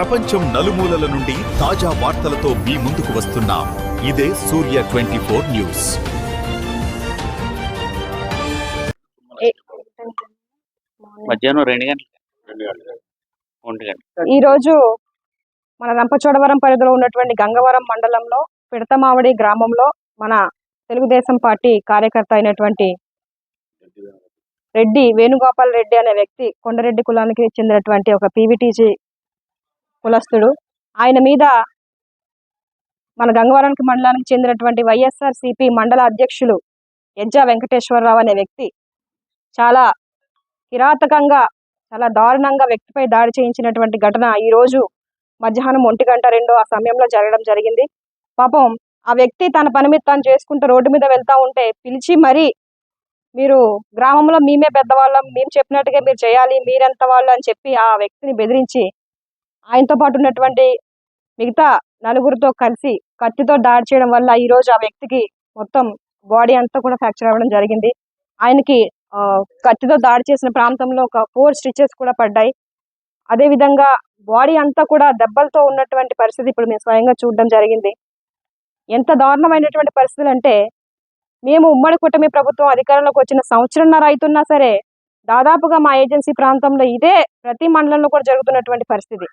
ప్రపంచం నలుమూలల నుండి తాజా వార్తలతో మీ ముందుకు వస్తున్నాం. ఇదే సూర్య 24 న్యూస్. మధ్యాహ్నం 2 గంటలు. ఈ రోజు మన రంపచోడవరం పరిధిలో ఉన్నటువంటి గంగవరం మండలంలో పిడతమావడి గ్రామంలో మన తెలుగుదేశం పార్టీ కార్యకర్త అయినటువంటి రెడ్డి వేణుగోపాల్ రెడ్డి అనే వ్యక్తి కొండరెడ్డి కులానికి చెందినటువంటి ఒక పీవీటీసీ కులస్తుడు. ఆయన మీద మన గంగవరం మండలానికి చెందినటువంటి వైఎస్ఆర్సీపీ మండల అధ్యక్షులు యజ్జా వెంకటేశ్వరరావు అనే వ్యక్తి చాలా కిరాతకంగా చాలా దారుణంగా వ్యక్తిపై దాడి చేయించినటువంటి ఘటన ఈ రోజు మధ్యాహ్నం 1:02 ఆ సమయంలో జరగడం జరిగింది. పాపం ఆ వ్యక్తి తన పని మీద తాను చేసుకుంటూ రోడ్డు మీద వెళ్తా ఉంటే పిలిచి మరీ మీరు గ్రామంలో మేమే పెద్దవాళ్ళం, మేము చెప్పినట్టుగా మీరు చేయాలి, మీరెంత వాళ్ళు అని చెప్పి ఆ వ్యక్తిని బెదిరించి ఆయనతో పాటు ఉన్నటువంటి మిగతా నలుగురితో కలిసి కత్తితో దాడి చేయడం వల్ల ఈ రోజు ఆ వ్యక్తికి మొత్తం బాడీ అంతా కూడా ఫ్రాక్చర్ అవ్వడం జరిగింది. ఆయనకి కత్తితో దాడి చేసిన ప్రాంతంలో ఒక 4 స్టిచెస్ కూడా పడ్డాయి. అదే విధంగా బాడీ అంతా కూడా దెబ్బలతో ఉన్నటువంటి పరిస్థితి ఇప్పుడు మేము స్వయంగా చూడడం జరిగింది. ఎంత దారుణమైనటువంటి పరిస్థితులు అంటే, మేము ఉమ్మడి కూటమి ప్రభుత్వం అధికారంలోకి వచ్చిన సంవత్సరంన్నర అవుతున్నా సరే దాదాపుగా మా ఏజెన్సీ ప్రాంతంలో ఇదే ప్రతి మండలంలో కూడా జరుగుతున్నటువంటి పరిస్థితి.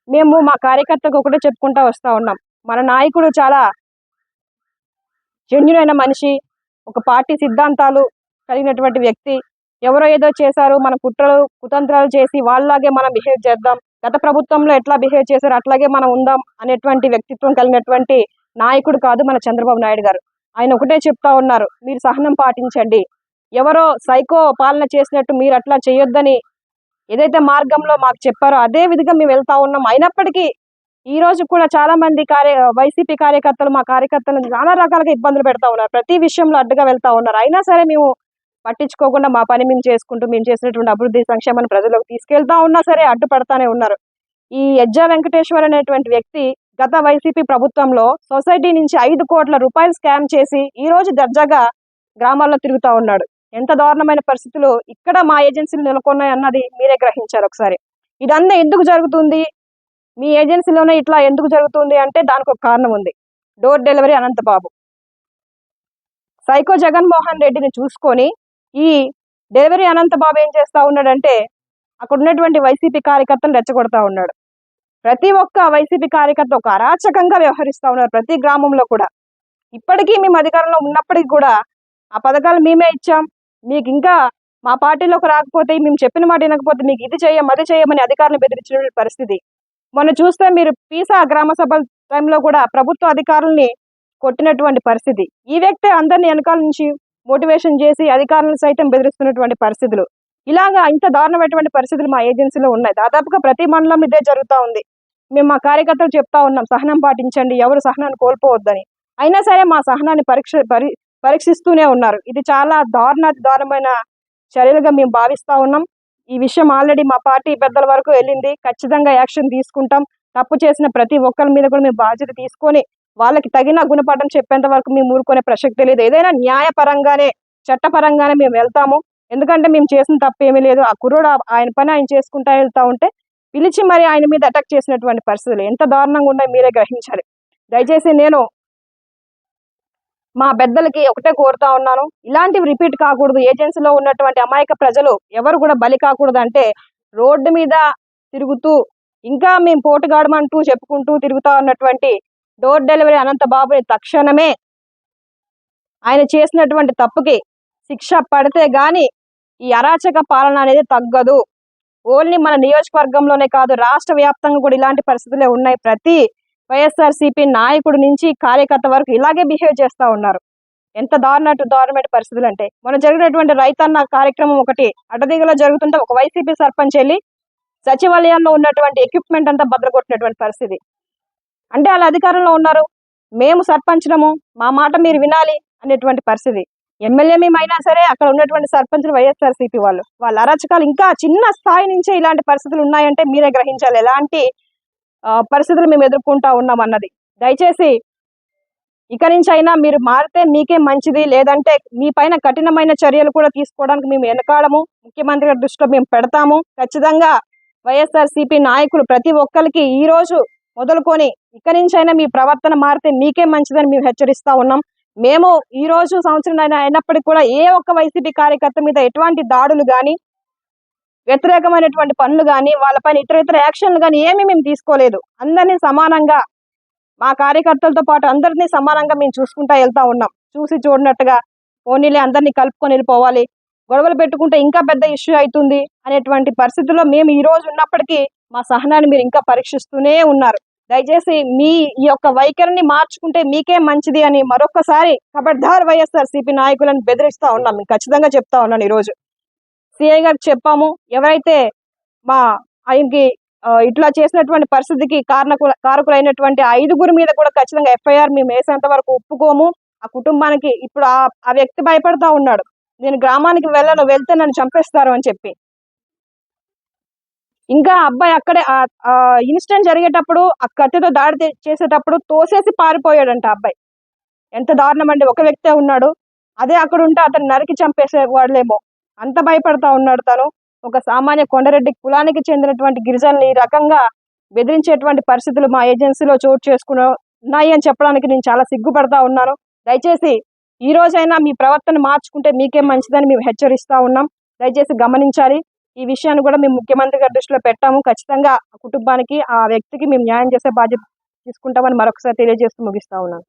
మేము మా కార్యకర్తకు ఒకటే చెప్పుకుంటా వస్తూ ఉన్నాం, మన నాయకుడు చాలా జెన్యూన్ అయిన మనిషి, ఒక పార్టీ సిద్ధాంతాలు కలిగినటువంటి వ్యక్తి. ఎవరో ఏదో చేశారు, మన కుట్రలు కుతంత్రాలు చేసి వాళ్ళలాగే మనం బిహేవ్ చేద్దాం, గత ప్రభుత్వంలో ఎట్లా బిహేవ్ చేశారు అట్లాగే మనం ఉందాం అనేటువంటి వ్యక్తిత్వం కలిగినటువంటి నాయకుడు కాదు మన చంద్రబాబు నాయుడు గారు. ఆయన ఒకటే చెప్తా ఉన్నారు, మీరు సహనం పాటించండి, ఎవరో సైకో పాలన చేసినట్టు మీరు అట్లా చేయొద్దని ఏదైతే మార్గంలో మాకు చెప్పారో అదే విధంగా మేము వెళ్తా ఉన్నాం. అయినప్పటికీ ఈ రోజు కూడా చాలా మంది వైసీపీ కార్యకర్తలు మా కార్యకర్తలను చాలా రకాలుగా ఇబ్బందులు పెడతా ఉన్నారు, ప్రతి విషయంలో అడ్డుగా వెళ్తా ఉన్నారు. అయినా సరే మేము పట్టించుకోకుండా మా పని మేము చేసుకుంటూ మేము చేసినటువంటి అభివృద్ధి సంక్షేమాన్ని ప్రజలకు తీసుకెళ్తా ఉన్నా సరే అడ్డుపడతానే ఉన్నారు. ఈ యజ్జా వెంకటేశ్వర్ అనేటువంటి వ్యక్తి గత వైసీపీ ప్రభుత్వంలో సొసైటీ నుంచి 5 కోట్ల రూపాయలు స్కామ్ చేసి ఈ రోజు దర్జాగా గ్రామాల్లో తిరుగుతా ఉన్నాడు. ఎంత దారుణమైన పరిస్థితులు ఇక్కడ మా ఏజెన్సీలు నెలకొన్నాయి అన్నది మీరే గ్రహించారు ఒకసారి. ఇదంతా ఎందుకు జరుగుతుంది, మీ ఏజెన్సీలోనే ఇట్లా ఎందుకు జరుగుతుంది అంటే దానికి ఒక కారణం ఉంది. Door delivery Anantha Babu psycho Jaganmohan రెడ్డిని చూసుకొని ఈ డెలివరీ అనంతబాబు ఏం చేస్తా ఉన్నాడంటే అక్కడ ఉన్నటువంటి వైసీపీ కార్యకర్తలు రెచ్చగొడతా ఉన్నాడు. ప్రతి ఒక్క వైసీపీ కార్యకర్త ఒక అరాచకంగా వ్యవహరిస్తా ఉన్నారు ప్రతి గ్రామంలో కూడా. ఇప్పటికీ మేము అధికారంలో ఉన్నప్పటికీ కూడా ఆ పథకాలు మేమే ఇచ్చాం, మీకు ఇంకా మా పార్టీలోకి రాకపోతే మేము చెప్పిన మాట వినకపోతే మీకు ఇది అది చేయమని అధికారులను బెదిరించిన పరిస్థితి. మొన్న చూస్తే మీరు పీసా గ్రామ సభల టైంలో కూడా ప్రభుత్వ అధికారుల్ని కొట్టినటువంటి పరిస్థితి. ఈ వ్యక్తే అందరినీ వెనకాల నుంచి మోటివేషన్ చేసి అధికారులను సైతం బెదిరిస్తున్నటువంటి పరిస్థితులు. ఇలాగా ఇంత దారుణమైనటువంటి పరిస్థితులు మా ఏజెన్సీలో ఉన్నాయి. దాదాపుగా ప్రతి మండలం ఇదే జరుగుతూ ఉంది. మేము మా కార్యకర్తలు చెప్తా ఉన్నాం, సహనం పాటించండి, ఎవరు సహనాన్ని కోల్పోవద్దని. అయినా సరే మా సహనాన్ని పరీక్షిస్తూనే ఉన్నారు. ఇది చాలా దారుణమైన చర్యలుగా మేము భావిస్తా ఉన్నాం. ఈ విషయం ఆల్రెడీ మా పార్టీ పెద్దల వరకు వెళ్ళింది, ఖచ్చితంగా యాక్షన్ తీసుకుంటాం. తప్పు చేసిన ప్రతి ఒక్కరి మీద కూడా మేము బాధ్యత తీసుకొని వాళ్ళకి తగిన గుణపాఠం చెప్పేంత వరకు మేము ఊరుకునే ప్రసక్తి లేదు. ఏదైనా న్యాయపరంగానే చట్టపరంగానే మేము వెళ్తాము. ఎందుకంటే మేము చేసిన తప్పు ఏమీ లేదు. ఆ కుర్రోడు ఆయన పని ఆయన చేసుకుంటా వెళ్తా ఉంటే పిలిచి మరి ఆయన మీద అటాక్ చేసినటువంటి పరిస్థితులు ఎంత దారుణంగా ఉన్నాయో మీరే గ్రహించాలి. దయచేసి నేను మా పెద్దలకి ఒకటే కోరుతా ఉన్నాను, ఇలాంటివి రిపీట్ కాకూడదు. ఏజెన్సీలో ఉన్నటువంటి అమాయక ప్రజలు ఎవరు కూడా బలి కాకూడదు. అంటే రోడ్డు మీద తిరుగుతూ ఇంకా మేము పోటుగాడమంటూ చెప్పుకుంటూ తిరుగుతా ఉన్నటువంటి డోర్ డెలివరీ అనంతబాబుని తక్షణమే ఆయన చేసినటువంటి తప్పుకి శిక్ష పడితే గాని ఈ అరాచక పాలన అనేది తగ్గదు. ఓన్లీ మన నియోజకవర్గంలోనే కాదు, రాష్ట్ర వ్యాప్తంగా కూడా ఇలాంటి పరిస్థితులే ఉన్నాయి. ప్రతి వైఎస్ఆర్సీపీ నాయకుడి నుంచి కార్యకర్త వరకు ఇలాగే బిహేవ్ చేస్తూ ఉన్నారు. ఎంత దారుణమైన పరిస్థితులు అంటే, మనం జరిగినటువంటి రైతన్న కార్యక్రమం ఒకటి అడ్డదిగలో జరుగుతుంటే ఒక వైసీపీ సర్పంచ్ వెళ్ళి సచివాలయంలో ఉన్నటువంటి ఎక్విప్మెంట్ అంతా భద్రకొట్టినటువంటి పరిస్థితి. అంటే వాళ్ళ అధికారంలో ఉన్నారు, మేము సర్పంచ్లము, మా మాట మీరు వినాలి అనేటువంటి పరిస్థితి. ఎమ్మెల్యే మేమైనా సరే అక్కడ ఉన్నటువంటి సర్పంచులు వైఎస్ఆర్సీపీ వాళ్ళ అరాచకాలు ఇంకా చిన్న స్థాయి నుంచే ఇలాంటి పరిస్థితులు ఉన్నాయంటే మీరే గ్రహించాలి ఎలాంటి పరిస్థితులు మేము ఎదుర్కొంటా ఉన్నాం అన్నది. దయచేసి ఇక నుంచి అయినా మీరు మారితే మీకే మంచిది, లేదంటే మీ పైన కఠినమైన చర్యలు కూడా తీసుకోవడానికి మేము వెనకాడము. ముఖ్యమంత్రి గారి దృష్టిలో మేము పెడతాము. ఖచ్చితంగా వైఎస్ఆర్సీపీ నాయకులు ప్రతి ఒక్కరికి ఈ రోజు మొదలుకొని ఇక్కడి నుంచైనా మీ ప్రవర్తన మారితే మీకే మంచిదని మేము హెచ్చరిస్తా ఉన్నాం. మేము ఈ రోజు సంవత్సరం అయినప్పటికీ కూడా ఏ ఒక్క వైసీపీ కార్యకర్త మీద ఎటువంటి దాడులు కానీ వ్యతిరేకమైనటువంటి పనులు కానీ వాళ్ళపైన ఇతర యాక్షన్లు కానీ ఏమీ మేము తీసుకోలేదు. అందరినీ సమానంగా మా కార్యకర్తలతో పాటు అందరినీ సమానంగా మేము చూసుకుంటా వెళ్తా ఉన్నాం. చూసి చూడనట్టుగా పోనీలే అందరినీ కలుపుకొని వెళ్ళిపోవాలి, గొడవలు పెట్టుకుంటే ఇంకా పెద్ద ఇష్యూ అవుతుంది అనేటువంటి పరిస్థితుల్లో మేము ఈ రోజు ఉన్నప్పటికీ మా సహనాన్ని మీరు ఇంకా పరీక్షిస్తూనే ఉన్నారు. దయచేసి మీ ఈ యొక్క వైఖరిని మార్చుకుంటే మీకే మంచిది అని మరొకసారి ఖబర్దార్ వైఎస్ఆర్సీపీ నాయకులను బెదిరిస్తా ఉన్నాం. మీకు ఖచ్చితంగా చెప్తా ఉన్నాను. ఈరోజు సిఐ గారికి చెప్పాము, ఎవరైతే మా ఆయనకి ఇట్లా చేసినటువంటి పరిస్థితికి కారకులైనటువంటి 5గురి మీద కూడా ఖచ్చితంగా ఎఫ్ఐఆర్ మేము వేసేంత వరకు ఒప్పుకోము. ఆ కుటుంబానికి ఇప్పుడు ఆ వ్యక్తి భయపడతా ఉన్నాడు, నేను గ్రామానికి వెళ్తే నన్ను చంపేస్తారు అని చెప్పి. ఇంకా అబ్బాయి అక్కడే ఇన్సిడెంట్ జరిగేటప్పుడు ఆ కత్తితో దాడి చేసేటప్పుడు తోసేసి పారిపోయాడంట అబ్బాయి. ఎంత దారుణం అండి, ఒక వ్యక్తే ఉన్నాడు, అదే అక్కడ ఉంటే అతను నరికి చంపేసే వాళ్ళేమో, అంత భయపడతా ఉన్నాడు తను. ఒక సామాన్య కొండరెడ్డి కులానికి చెందినటువంటి గిరిజనులు ఈ రకంగా బెదిరించేటువంటి పరిస్థితులు మా ఏజెన్సీలో చోటు చేసుకున్నాయి అని చెప్పడానికి నేను చాలా సిగ్గుపడతా ఉన్నాను. దయచేసి ఈ రోజైనా మీ ప్రవర్తన మార్చుకుంటే మీకే మంచిదని మేము హెచ్చరిస్తా ఉన్నాం. దయచేసి గమనించాలి. ఈ విషయాన్ని కూడా మేము ముఖ్యమంత్రి గారి దృష్టిలో పెట్టాము. ఖచ్చితంగా ఆ కుటుంబానికి ఆ వ్యక్తికి మేము న్యాయం చేసే బాధ్యత తీసుకుంటామని మరొకసారి తెలియజేస్తూ ముగిస్తా ఉన్నాను.